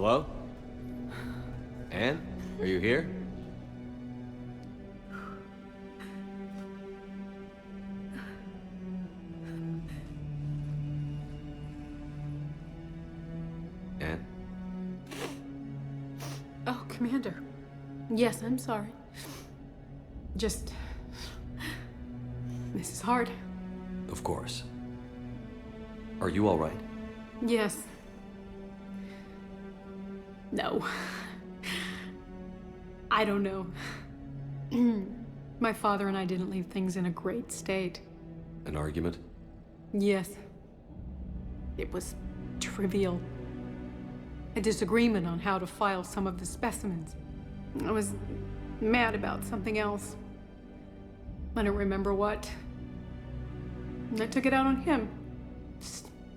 Hello? Anne? Are you here? Anne? Oh, Commander. Yes, I'm sorry. Just... This is hard. Of course. Are you all right? Yes. No. I don't know. My father and I didn't leave things in a great state. An argument? Yes. It was trivial. A disagreement on how to file some of the specimens. I was mad about something else. I don't remember what. And I took it out on him.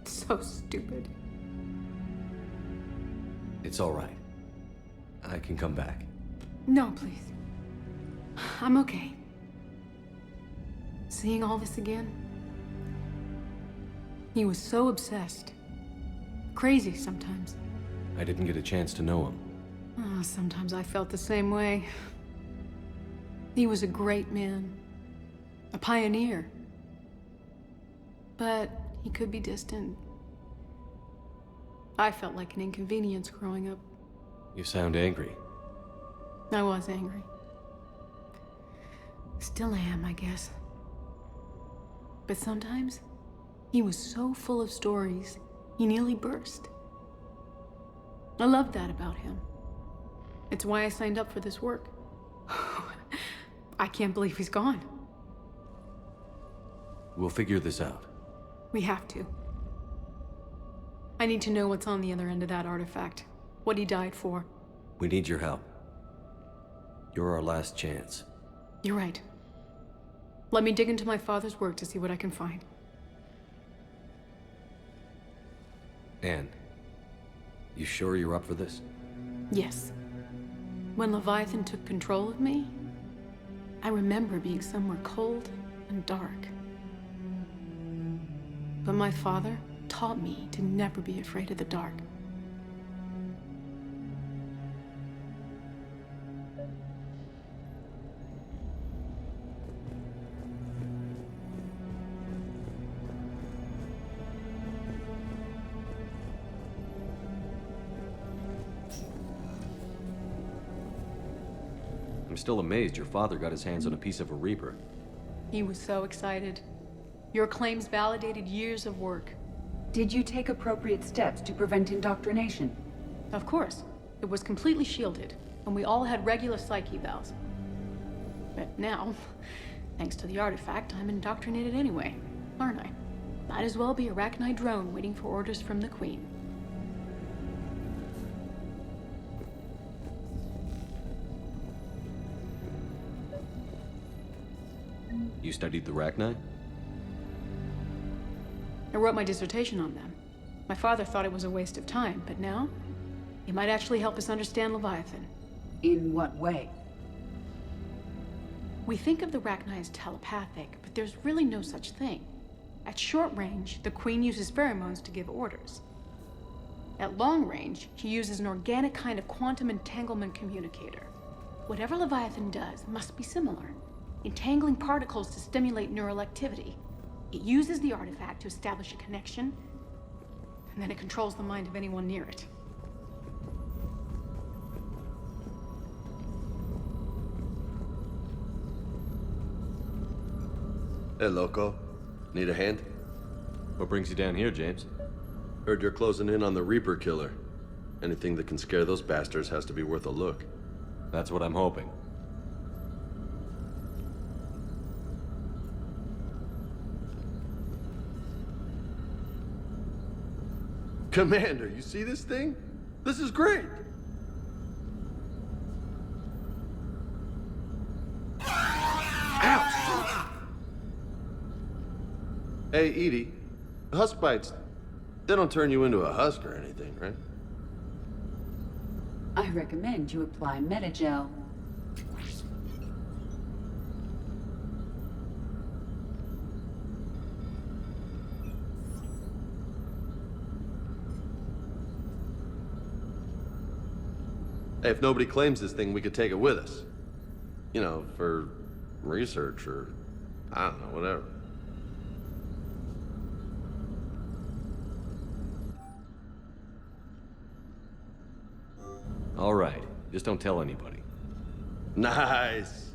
So stupid. It's all right. I can come back. No, please. I'm okay. Seeing all this again? He was so obsessed. Crazy sometimes. I didn't get a chance to know him. Oh, sometimes I felt the same way. He was a great man. A pioneer. But he could be distant. I felt like an inconvenience growing up. You sound angry. I was angry. Still am, I guess. But sometimes, he was so full of stories, he nearly burst. I loved that about him. It's why I signed up for this work. I can't believe he's gone. We'll figure this out. We have to. I need to know what's on the other end of that artifact. What he died for. We need your help. You're our last chance. You're right. Let me dig into my father's work to see what I can find. Anne, you sure you're up for this? Yes. When Leviathan took control of me, I remember being somewhere cold and dark. But my father taught me to never be afraid of the dark. I'm still amazed your father got his hands on a piece of a Reaper. He was so excited. Your claims validated years of work. Did you take appropriate steps to prevent indoctrination? Of course. It was completely shielded, and we all had regular psych evals. But now, thanks to the artifact, I'm indoctrinated anyway, aren't I? Might as well be a Arachnite drone waiting for orders from the Queen. You studied the Arachnite? I wrote my dissertation on them. My father thought it was a waste of time, but now, it might actually help us understand Leviathan. In what way? We think of the Arachnite as telepathic, but there's really no such thing. At short range, the Queen uses pheromones to give orders. At long range, she uses an organic kind of quantum entanglement communicator. Whatever Leviathan does must be similar, entangling particles to stimulate neural activity. It uses the artifact to establish a connection, and then it controls the mind of anyone near it. Hey, Loco. Need a hand? What brings you down here, James? Heard you're closing in on the Reaper killer. Anything that can scare those bastards has to be worth a look. That's what I'm hoping. Commander, you see this thing? This is great! Ouch! Hey, Edie, husk bites, they don't turn you into a husk or anything, right? I recommend you apply Metagel. Hey, if nobody claims this thing, we could take it with us. You know, for research or, I don't know, whatever. All right. Just don't tell anybody. Nice.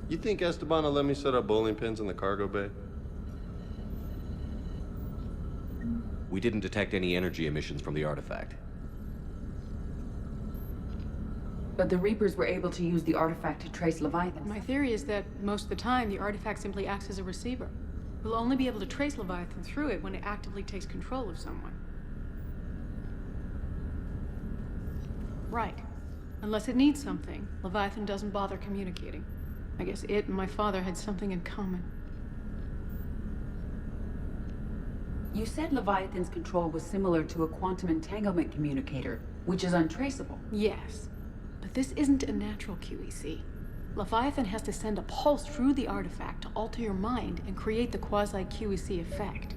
You think Esteban will let me set up bowling pins in the cargo bay? We didn't detect any energy emissions from the artifact. But the Reapers were able to use the artifact to trace Leviathan. My theory is that most of the time, the artifact simply acts as a receiver. We'll only be able to trace Leviathan through it when it actively takes control of someone. Right. Unless it needs something, Leviathan doesn't bother communicating. I guess it and my father had something in common. You said Leviathan's control was similar to a quantum entanglement communicator, which is untraceable. Yes. But this isn't a natural QEC. Leviathan has to send a pulse through the artifact to alter your mind and create the quasi-QEC effect.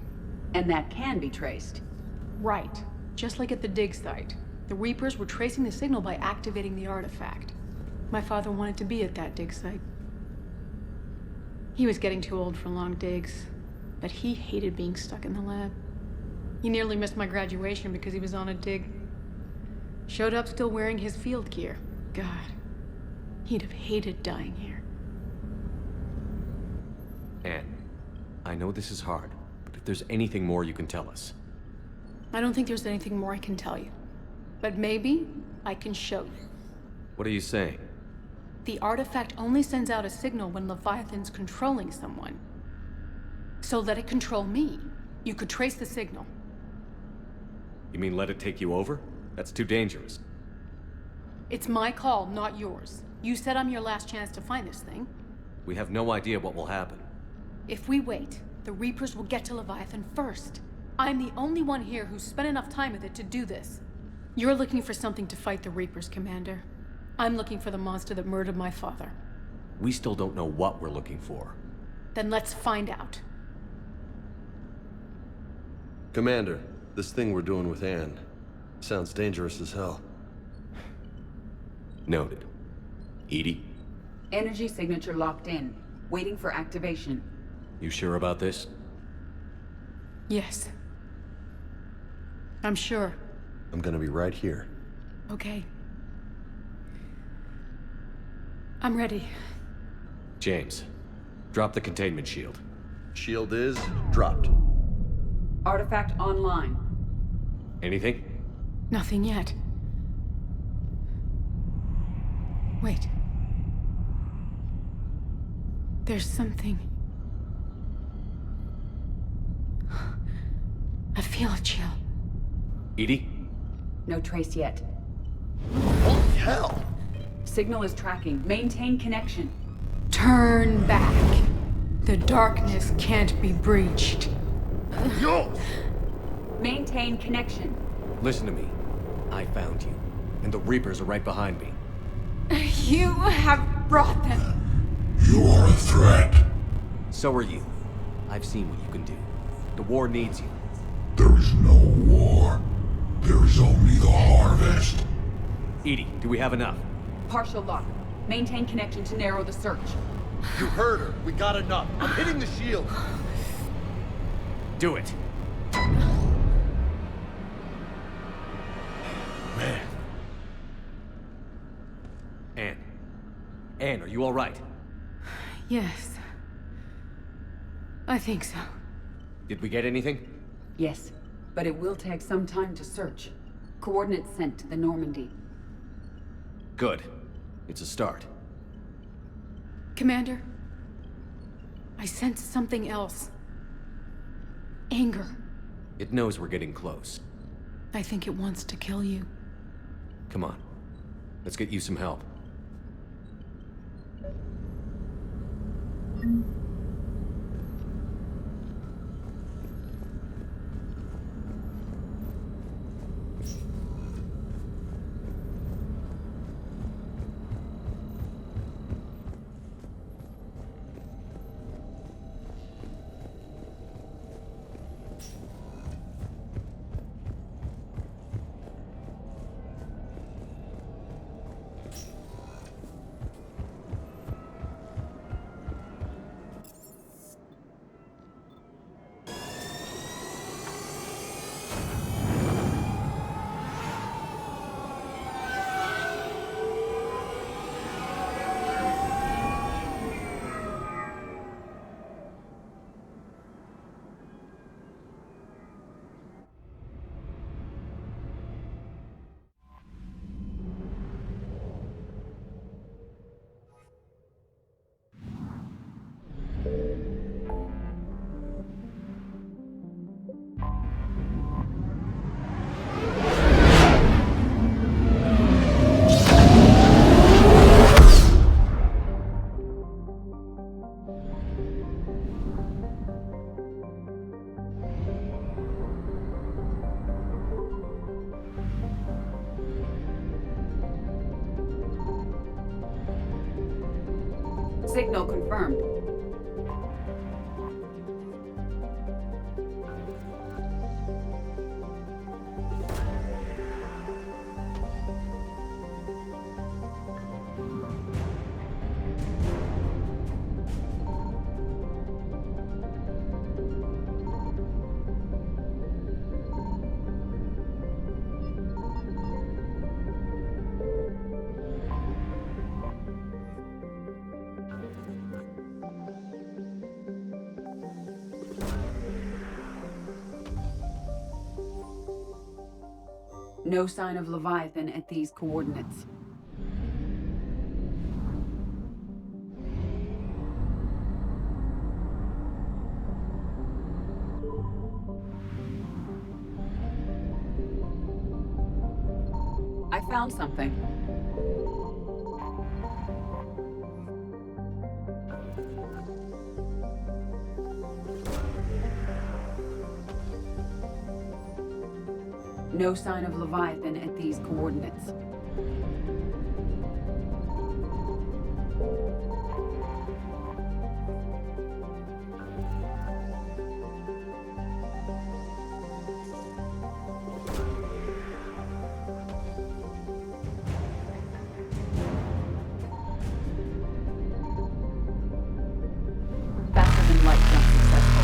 And that can be traced. Right. Just like at the dig site. The Reapers were tracing the signal by activating the artifact. My father wanted to be at that dig site. He was getting too old for long digs, but he hated being stuck in the lab. He nearly missed my graduation because he was on a dig. Showed up still wearing his field gear. God, he'd have hated dying here. Anne, I know this is hard, but if there's anything more you can tell us. I don't think there's anything more I can tell you. But maybe I can show you. What are you saying? The artifact only sends out a signal when Leviathan's controlling someone. So let it control me. You could trace the signal. You mean let it take you over? That's too dangerous. It's my call, not yours. You said I'm your last chance to find this thing. We have no idea what will happen. If we wait, the Reapers will get to Leviathan first. I'm the only one here who's spent enough time with it to do this. You're looking for something to fight the Reapers, Commander. I'm looking for the monster that murdered my father. We still don't know what we're looking for. Then let's find out. Commander, this thing we're doing with Anne sounds dangerous as hell. Noted. Edie, Energy signature locked in, waiting for activation. you sure about this? Yes. I'm sure. I'm gonna be right here. Okay. I'm ready. James, drop the containment shield. Shield is dropped. Artifact online. Anything? Nothing yet. Wait. There's something. I feel a chill. Edie? No trace yet. Holy hell! Signal is tracking. Maintain connection. Turn back. The darkness can't be breached. Yo! Maintain connection. Listen to me. I found you, and the Reapers are right behind me. You have brought them. You are a threat. So are you. I've seen what you can do. The war needs you. There is no war. There is only the harvest. Edie, do we have enough? Partial lock. Maintain connection to narrow the search. You heard her. We got enough. I'm hitting the shield. Do it. Man, Anne. Anne, are you all right? Yes. I think so. Did we get anything? Yes, but it will take some time to search. Coordinates sent to the Normandy. Good. It's a start. Commander, I sense something else. Anger. It knows we're getting close. I think it wants to kill you. Come on. Let's get you some help. Signal confirmed. No sign of Leviathan at these coordinates. I found something. No sign of Leviathan at these coordinates. Faster than light jump successful.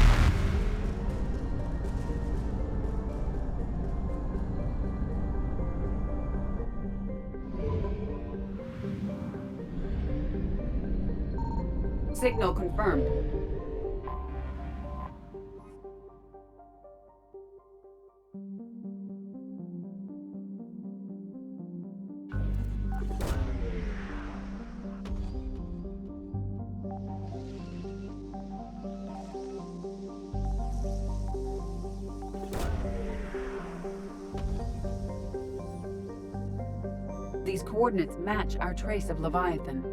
Signal confirmed. These coordinates match our trace of Leviathan.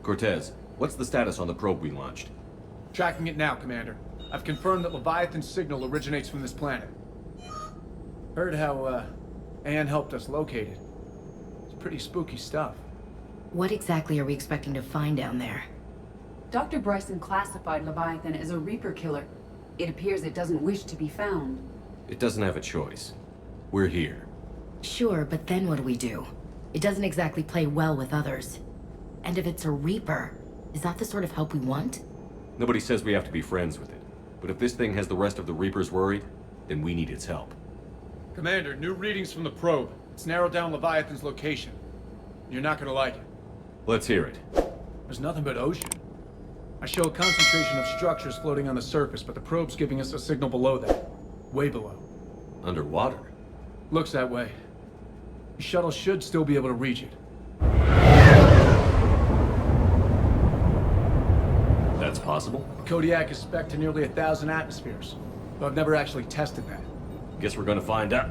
Cortez, what's the status on the probe we launched? Tracking it now, Commander. I've confirmed that Leviathan's signal originates from this planet. Heard how, Anne helped us locate it. It's pretty spooky stuff. What exactly are we expecting to find down there? Dr. Bryson classified Leviathan as a Reaper killer. It appears it doesn't wish to be found. It doesn't have a choice. We're here. Sure, but then what do we do? It doesn't exactly play well with others. And if it's a Reaper, is that the sort of help we want? Nobody says we have to be friends with it. But if this thing has the rest of the Reapers worried, then we need its help. Commander, new readings from the probe. It's narrowed down Leviathan's location. You're not gonna like it. Let's hear it. There's nothing but ocean. I show a concentration of structures floating on the surface, but the probe's giving us a signal below that. Way below. Underwater? Looks that way. The shuttle should still be able to reach it. That's possible. Kodiak is spec'd to nearly 1,000 atmospheres, but I've never actually tested that. Guess we're gonna find out.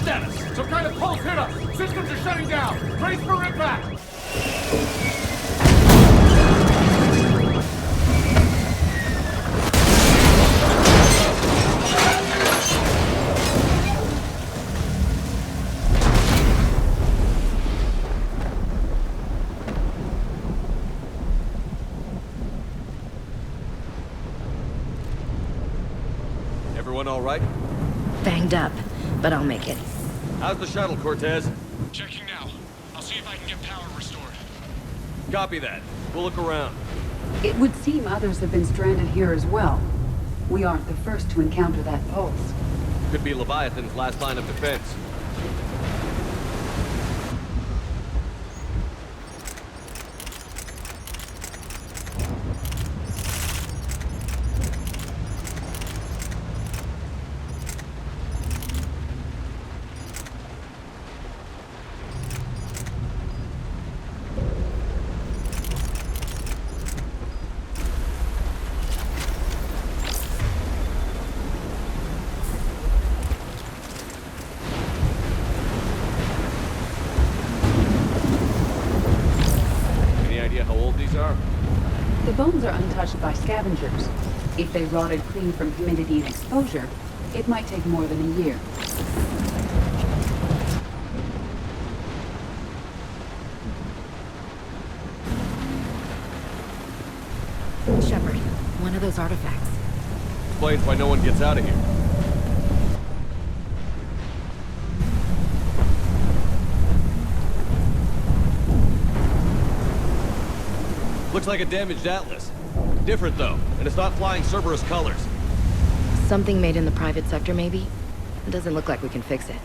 Status! Some kind of pulse hit us! Systems are shutting down! Brace for impact! Everyone all right? Banged up, but I'll make it. How's the shuttle, Cortez? Checking now. I'll see if I can get power restored. Copy that. We'll look around. It would seem others have been stranded here as well. We aren't the first to encounter that pulse. Could be Leviathan's last line of defense. scavengers. If they rotted clean from humidity and exposure, it might take more than a year. Shepard, one of those artifacts. Explains why no one gets out of here. Looks like a damaged atlas. Different though, and it's not flying Cerberus colors. Something made in the private sector, maybe? It doesn't look like we can fix it.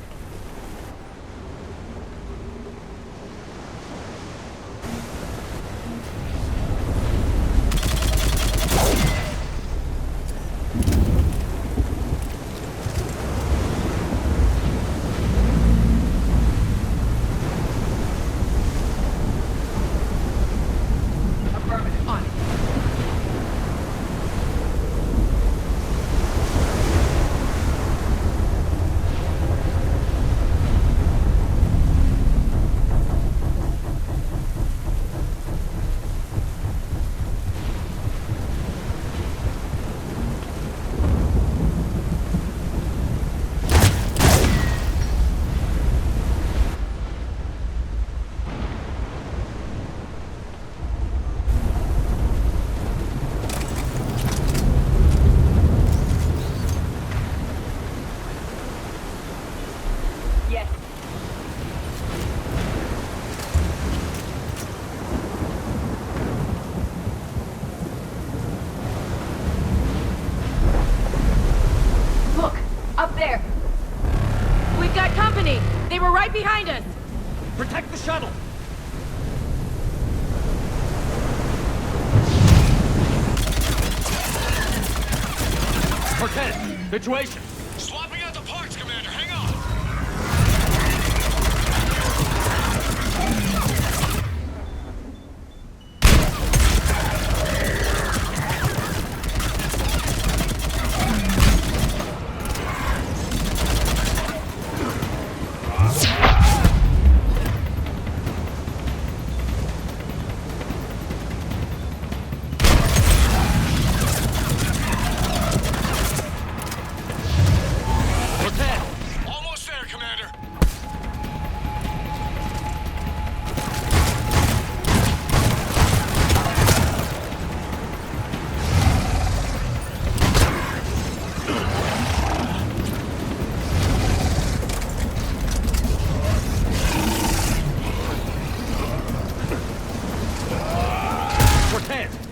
Behind us! Protect the shuttle! Cortez, situation! Swapping out the parts, Commander. Hang on.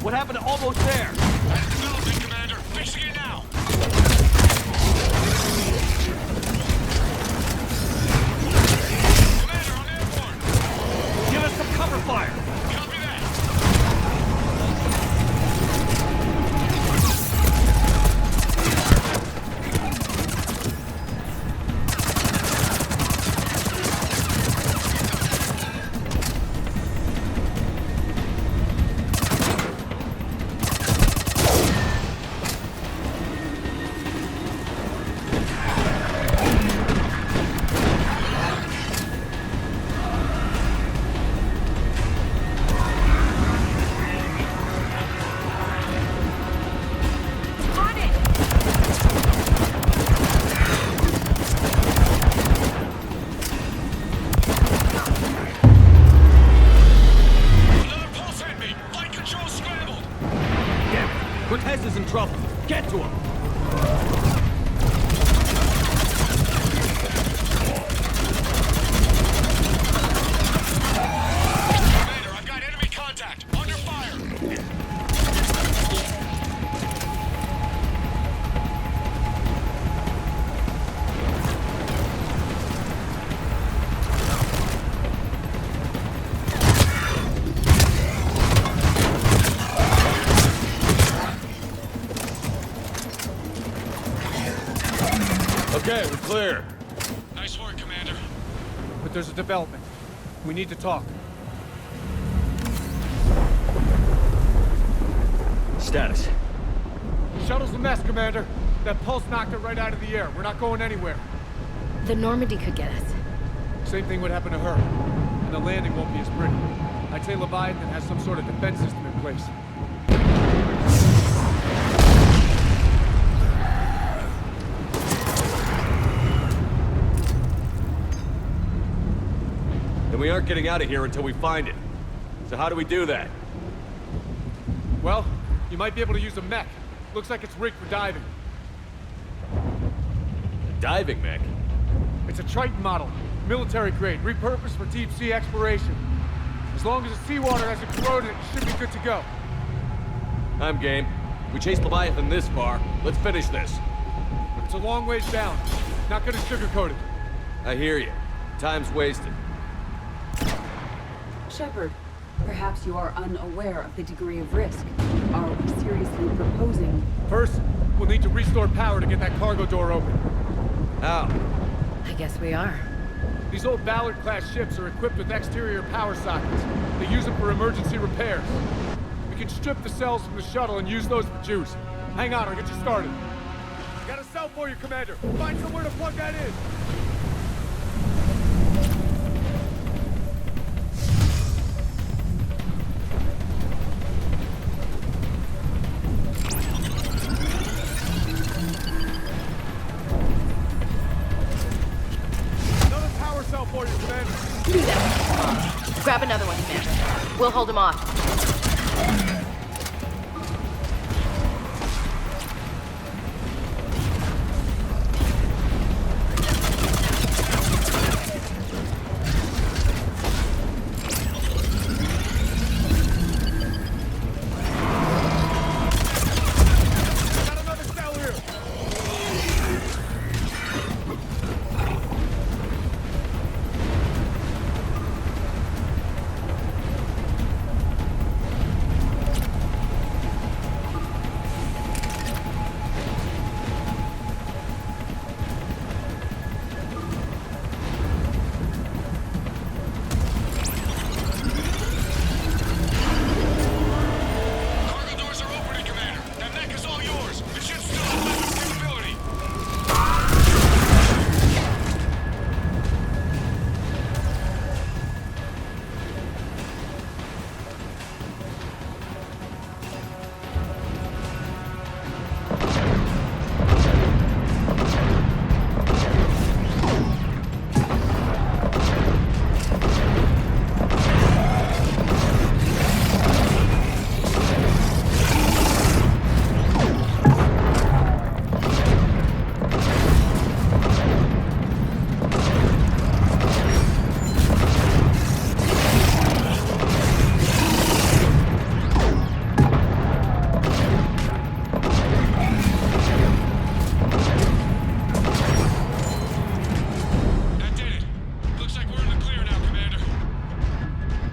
What happened to almost there? That's development, Commander. Fixing it now. Commander, on airborne. Give us some cover fire. Copy that. Cortez is in trouble. Get to him. Commander, I've got enemy contact. Under fire. Okay, we're clear. Nice work, Commander. But there's a development. We need to talk. Status. Shuttle's a mess, Commander. That pulse knocked it right out of the air. We're not going anywhere. The Normandy could get us. Same thing would happen to her. And the landing won't be as pretty. I'd say Leviathan has some sort of defense system in place. we aren't getting out of here until we find it. So how do we do that? Well, you might be able to use a mech. Looks like it's rigged for diving. A diving mech? It's a Triton model, military grade, repurposed for deep sea exploration. As long as the seawater hasn't corroded it, you should be good to go. I'm game. We chased Leviathan this far. Let's finish this. It's a long ways down. Not gonna sugarcoat it. I hear you. Time's wasted. Shepard, perhaps you are unaware of the degree of risk. Are we seriously proposing? First, we'll need to restore power to get that cargo door open. How? I guess we are. These old Ballard-class ships are equipped with exterior power sockets. They use them for emergency repairs. We can strip the cells from the shuttle and use those for juice. Hang on, I'll get you started. Got a cell for you, Commander. Find somewhere to plug that in. Another power cell for you, Commander. Do that. Grab another one, Commander. We'll hold him off.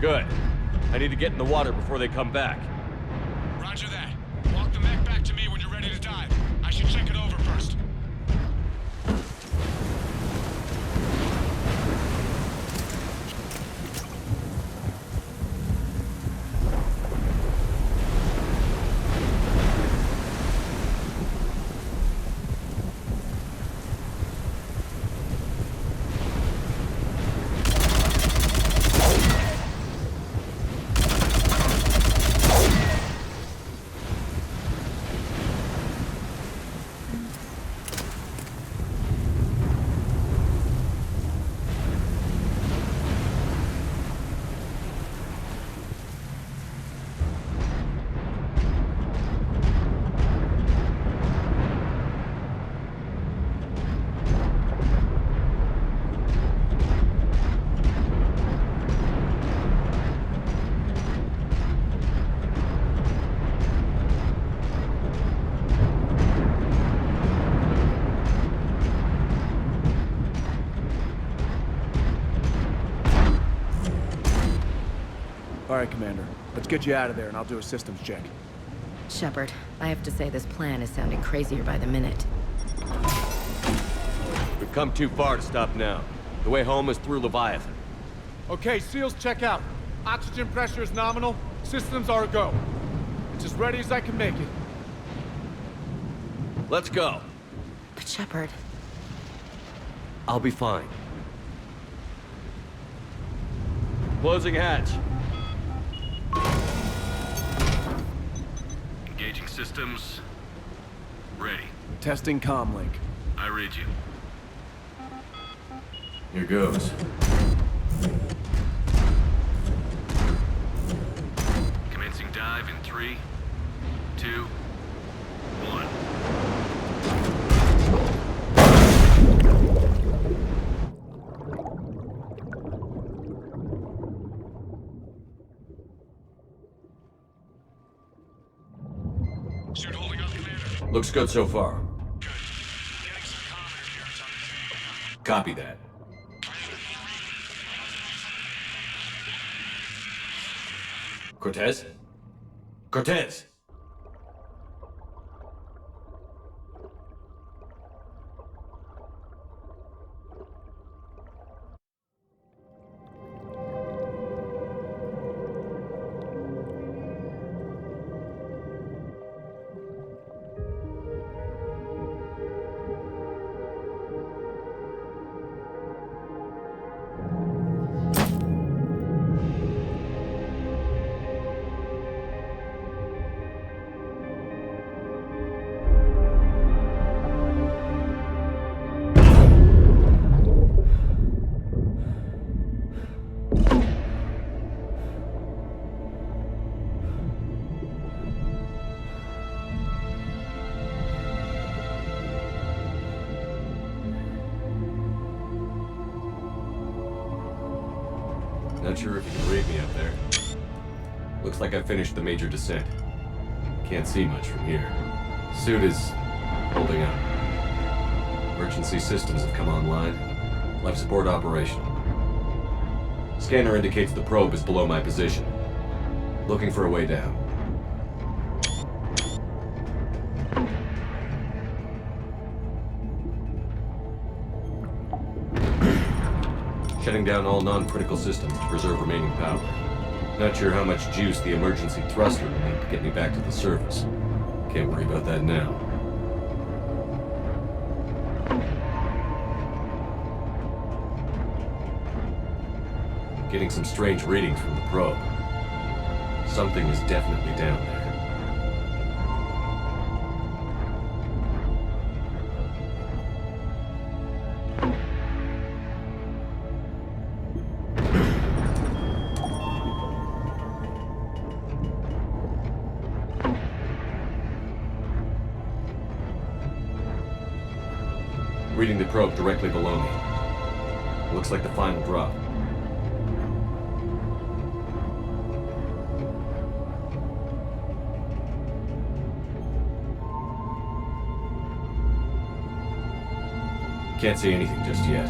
Good. I need to get in the water before they come back. Roger that. Walk the mech back to me when you're ready to dive. I should check it over first. All right, Commander. Let's get you out of there, and I'll do a systems check. Shepard, I have to say this plan is sounding crazier by the minute. We've come too far to stop now. The way home is through Leviathan. Okay, SEALs check out. Oxygen pressure is nominal. Systems are a go. It's as ready as I can make it. Let's go. But Shepard... I'll be fine. Closing hatch. Engaging systems. Ready. Testing comlink. I read you. Here goes. 3, 2, 1. Suit holding up, Commander? Looks good so far. Good. Getting some comm interference on the team. Copy that. Cortez? Cortez! Not sure if you can read me up there. Looks like I finished the major descent. Can't see much from here. Suit is holding up. Emergency systems have come online. Life support operational. Scanner indicates the probe is below my position. Looking for a way down. Shutting down all non-critical systems to preserve remaining power. Not sure how much juice the emergency thruster will need to get me back to the surface. Can't worry about that now. Getting some strange readings from the probe. Something is definitely down there. Reading the probe directly below me. Looks like the final drop. Can't see anything just yet.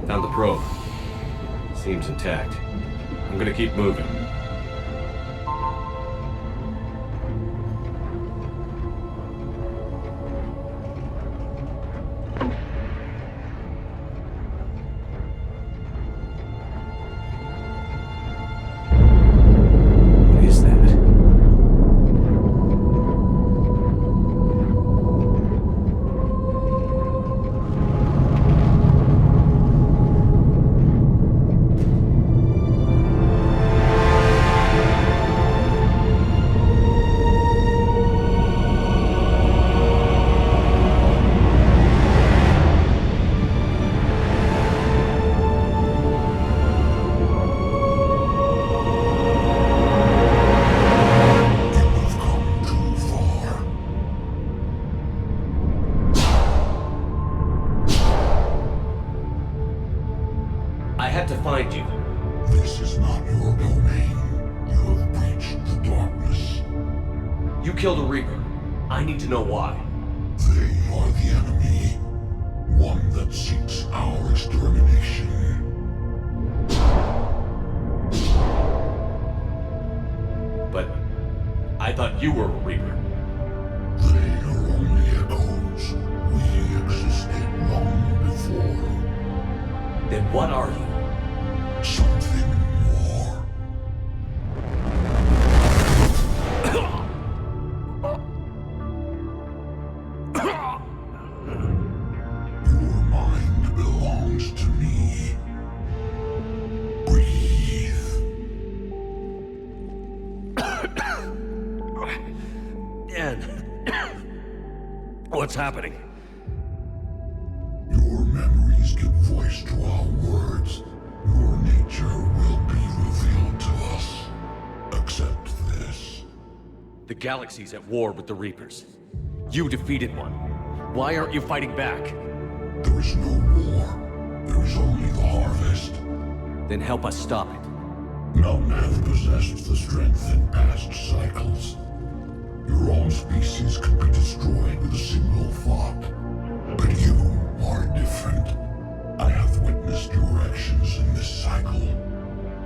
Found the probe. Seems intact. I'm gonna keep moving. What is that? I had to find you. This is not your domain. You have breached the darkness. You killed a Reaper. I need to know why. They are the enemy. One that seeks our extermination. But I thought you were a Reaper. They are only echoes. We existed long before. Then what are you? Something more. Your mind belongs to me. Breathe. And... what's happening? Your memories give voice to our words. Your nature will be revealed to us. Accept this. The galaxy's at war with the Reapers. You defeated one. Why aren't you fighting back? There is no war. There is only the harvest. Then help us stop it. None have possessed the strength in past cycles. Your own species could be destroyed with a single thought. But you are different. I have witnessed your actions in this cycle.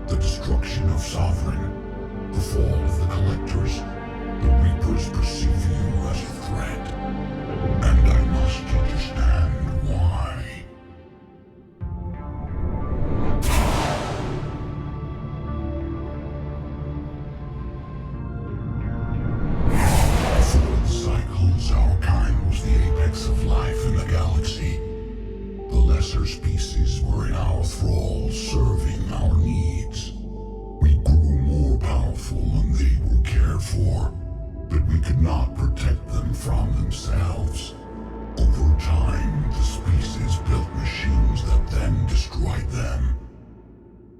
The destruction of Sovereign, the fall of the Collectors. The Reapers perceive you as a threat. And I must understand why. Our kind was the apex of life in the galaxy. The lesser species were in our thrall, serving our needs. We grew more powerful and they were cared for, but we could not protect them from themselves. Over time, the species built machines that then destroyed them.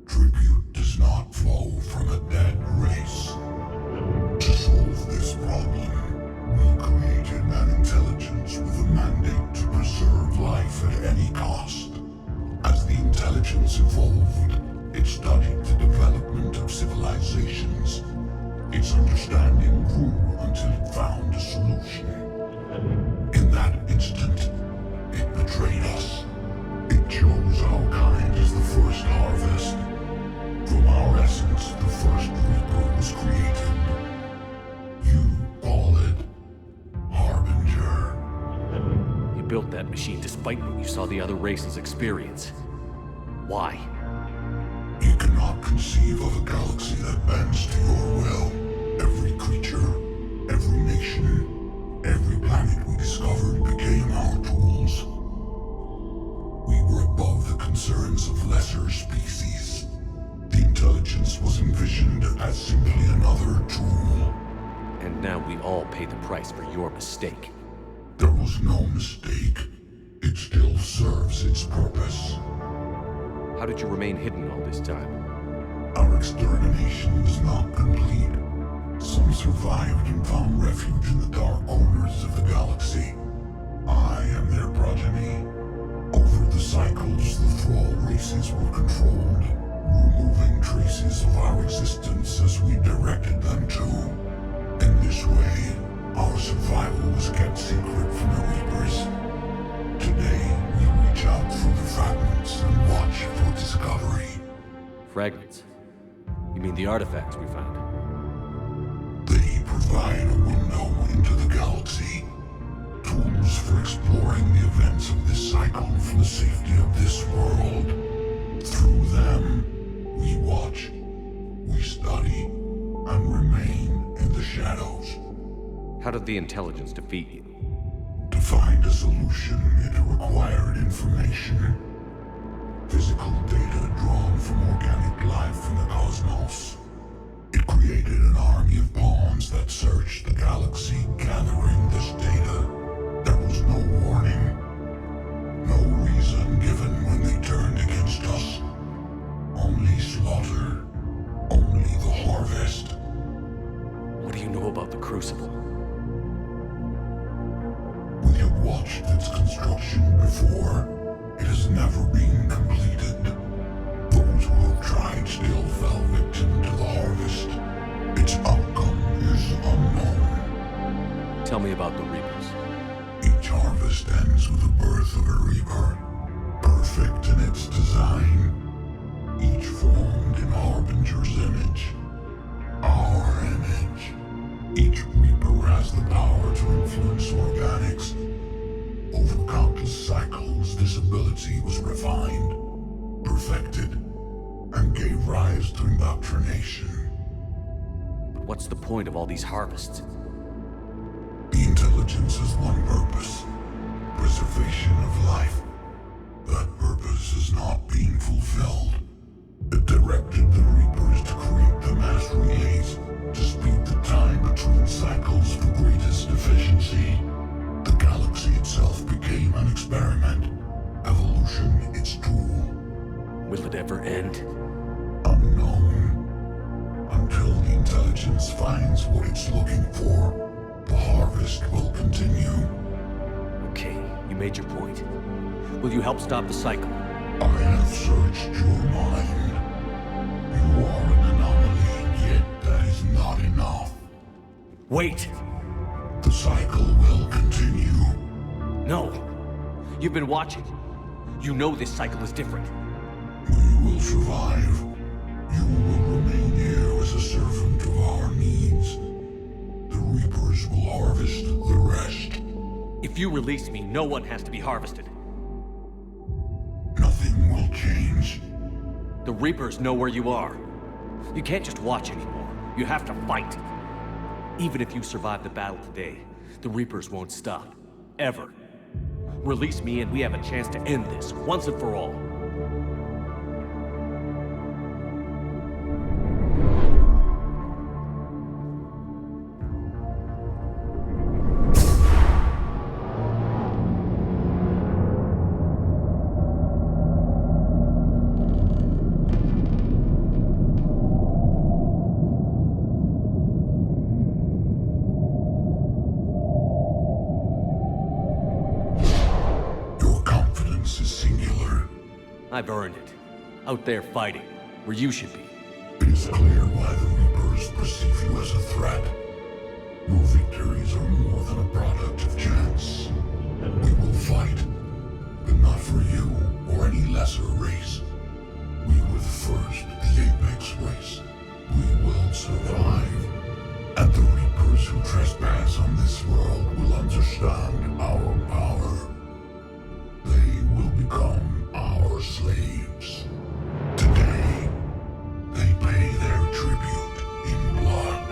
Tribute does not flow from a dead race. To solve this problem, we created an intelligence with a mandate to preserve life at any cost. As the intelligence evolved, it studied the development of civilizations. Its understanding grew until it found a solution. In that instant, it betrayed us. It chose our kind as the first harvest. From our essence, the first Reaper was created. You call it Harbinger. You built that machine despite what you saw the other races experience. Why? You cannot conceive of a galaxy that bends to your will. Every creature, every nation, every planet we discovered became our tools. We were above the concerns of lesser species. The intelligence was envisioned as simply another tool. And now we all pay the price for your mistake. There was no mistake. It still serves its purpose. How did you remain hidden all this time? Our extermination was not complete. Some survived and found refuge in the dark corners of the galaxy. I am their progeny. Over the cycles, the thrall races were controlled, removing traces of our existence as we directed them to. In this way, our survival was kept secret from the Reapers. Today, we reach out through the fragments and watch for discovery. Fragments? You mean the artifacts we found? They provide a window into the galaxy. Tools for exploring the events of this cycle for the safety of this world. Through them, we watch, we study, and remain in the shadows. How did the intelligence defeat you? To find a solution, it required information. Physical data drawn from organic life in the cosmos. It created an army of pawns that searched the galaxy, gathering this data. There was no warning. No reason given when they turned against us. Only slaughter. Only the harvest. What do you know about the Crucible? We have watched its construction before. It has never been completed. Those who have tried still fell victim to the harvest. Its outcome is unknown. Tell me about the Reapers. Each harvest ends with the birth of a Reaper. Perfect in its design. Each formed in Harbinger's image. Our image. Each Reaper has the power to influence organics. Over countless cycles, this ability was refined, perfected, and gave rise to indoctrination. But what's the point of all these harvests? The intelligence has one purpose: preservation of life. That purpose is not being fulfilled. It directed the Reapers to create the mass relays to speed the time between cycles for greatest finds what it's looking for, the harvest will continue. Okay, you made your point. Will you help stop the cycle? I have searched your mind. You are an anomaly, yet that is not enough. Wait! The cycle will continue. No! You've been watching. You know this cycle is different. We will survive. You will remain here as a servant of our needs. The Reapers will harvest the rest. If you release me, no one has to be harvested. Nothing will change. The Reapers know where you are. You can't just watch anymore. You have to fight. Even if you survive the battle today, the Reapers won't stop. Ever. Release me and we have a chance to end this, once and for all. I've earned it. Out there fighting, where you should be. It is clear why the Reapers perceive you as a threat. Your victories are more than a product of chance. We will fight, but not for you or any lesser race. We were the first, the Apex race. We will survive. And the Reapers who trespass on this world will understand our power. They will become our slaves. Today, they pay their tribute in blood.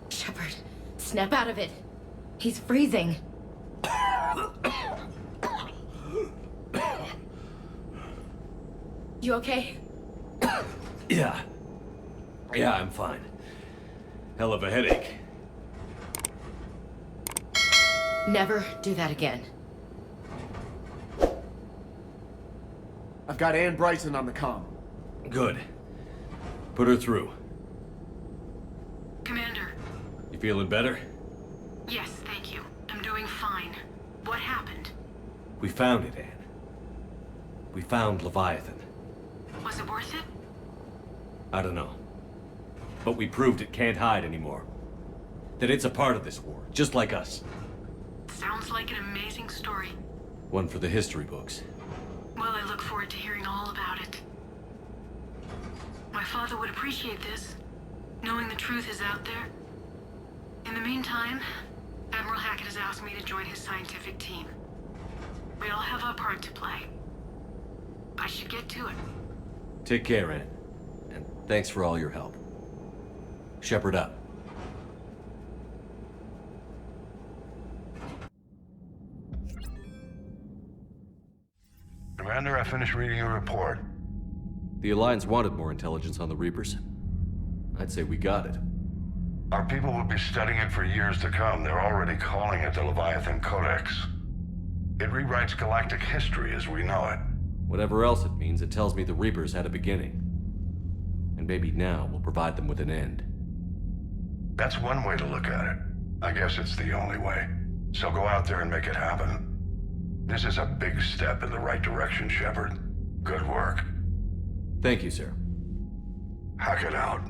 Shepard, snap out of it. He's freezing. You okay? Yeah, I'm fine. Hell of a headache. Never do that again. I've got Ann Bryson on the comm. Good. Put her through. Commander. If feeling better? Yes, thank you. I'm doing fine. What happened? We found it, Anne. We found Leviathan. Was it worth it? I don't know. But we proved it can't hide anymore. That it's a part of this war, just like us. Sounds like an amazing story. One for the history books. Well, I look forward to hearing all about it. My father would appreciate this, knowing the truth is out there. In the meantime, Admiral Hackett has asked me to join his scientific team. We all have our part to play. I should get to it. Take care, Anne. And thanks for all your help. Shepard up. Commander, I finished reading your report. The Alliance wanted more intelligence on the Reapers. I'd say we got it. Our people will be studying it for years to come. They're already calling it the Leviathan Codex. It rewrites galactic history as we know it. Whatever else it means, it tells me the Reapers had a beginning. And maybe now we'll provide them with an end. That's one way to look at it. I guess it's the only way. So go out there and make it happen. This is a big step in the right direction, Shepard. Good work. Thank you, sir. Hackett out.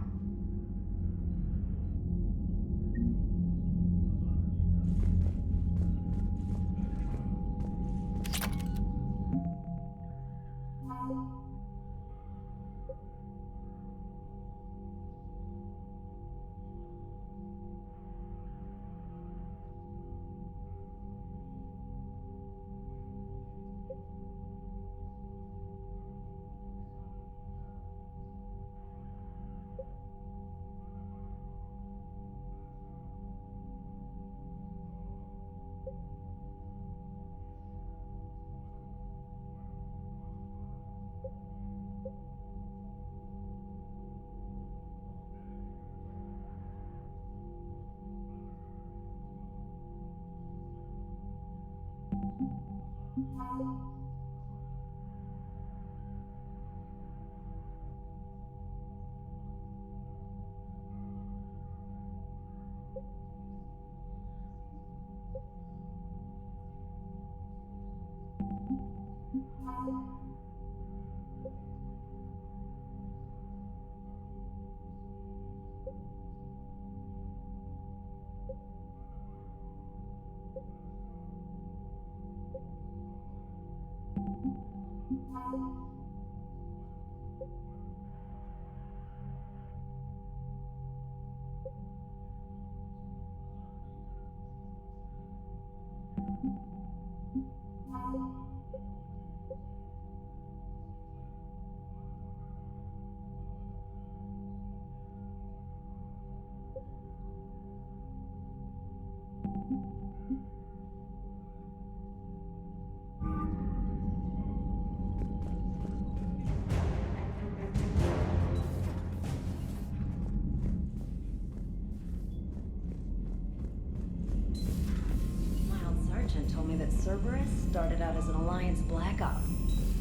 Told me that Cerberus started out as an Alliance Black Op.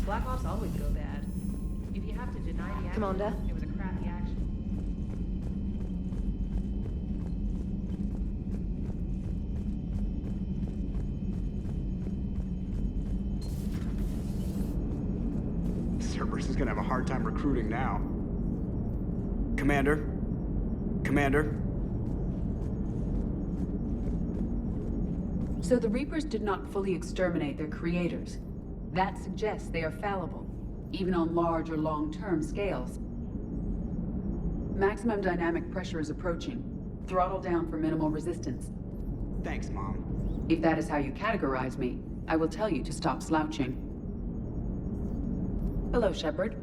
Black Ops always go bad. If you have to deny the action, Commander? it was a crappy action. Cerberus is gonna have a hard time recruiting now. Commander? Commander? So the Reapers did not fully exterminate their creators. That suggests they are fallible, even on large or long-term scales. Maximum dynamic pressure is approaching. Throttle down for minimal resistance. Thanks, Mom. If that is how you categorize me, I will tell you to stop slouching. Hello, Shepard.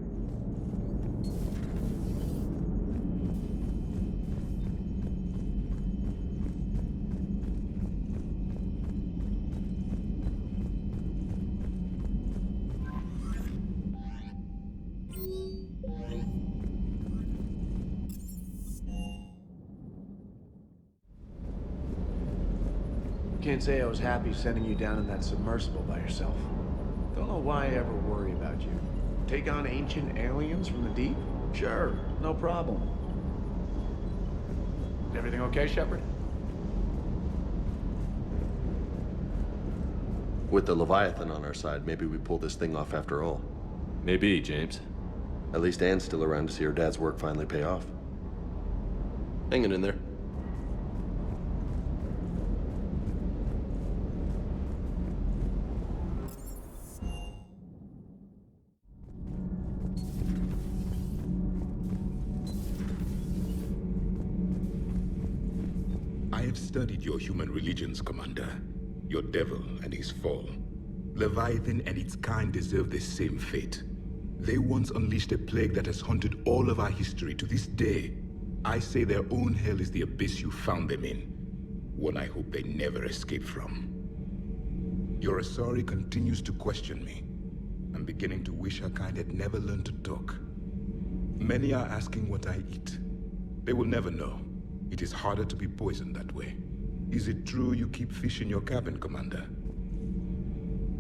Can't say I was happy sending you down in that submersible by yourself. Don't know why I ever worry about you. Take on ancient aliens from the deep? Sure, no problem. Everything okay, Shepard? With the Leviathan on our side, maybe we pull this thing off after all. Maybe, James. At least Anne's still around to see her dad's work finally pay off. Hanging in there. I have studied your human religions, Commander. Your devil and his fall. Leviathan and its kind deserve the same fate. They once unleashed a plague that has haunted all of our history to this day. I say their own hell is the abyss you found them in. One I hope they never escape from. Your Asari continues to question me. I'm beginning to wish her kind had never learned to talk. Many are asking what I eat. They will never know. It is harder to be poisoned that way. Is it true you keep fish in your cabin, Commander?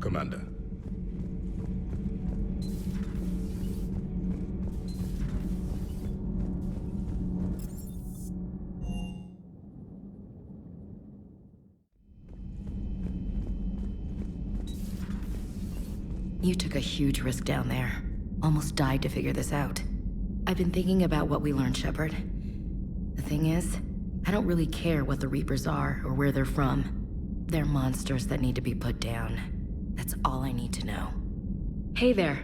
Commander. You took a huge risk down there. Almost died to figure this out. I've been thinking about what we learned, Shepard. The thing is, I don't really care what the Reapers are or where they're from. They're monsters that need to be put down. That's all I need to know. Hey there.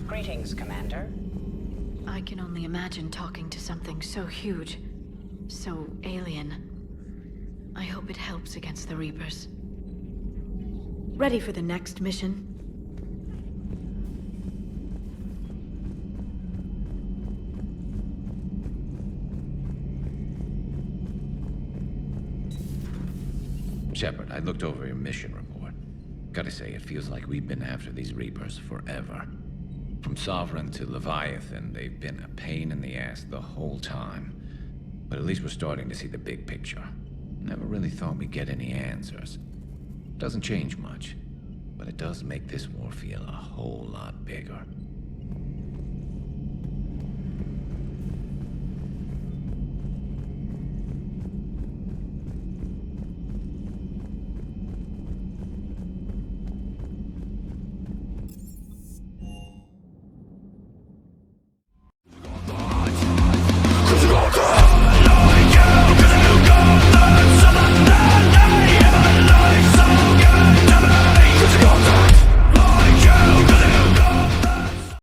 Greetings, Commander. I can only imagine talking to something so huge, so alien. I hope it helps against the Reapers. Ready for the next mission? Shepard, I looked over your mission report. Gotta say, it feels like we've been after these Reapers forever. From Sovereign to Leviathan, they've been a pain in the ass the whole time. But at least we're starting to see the big picture. Never really thought we'd get any answers. Doesn't change much, but it does make this war feel a whole lot bigger.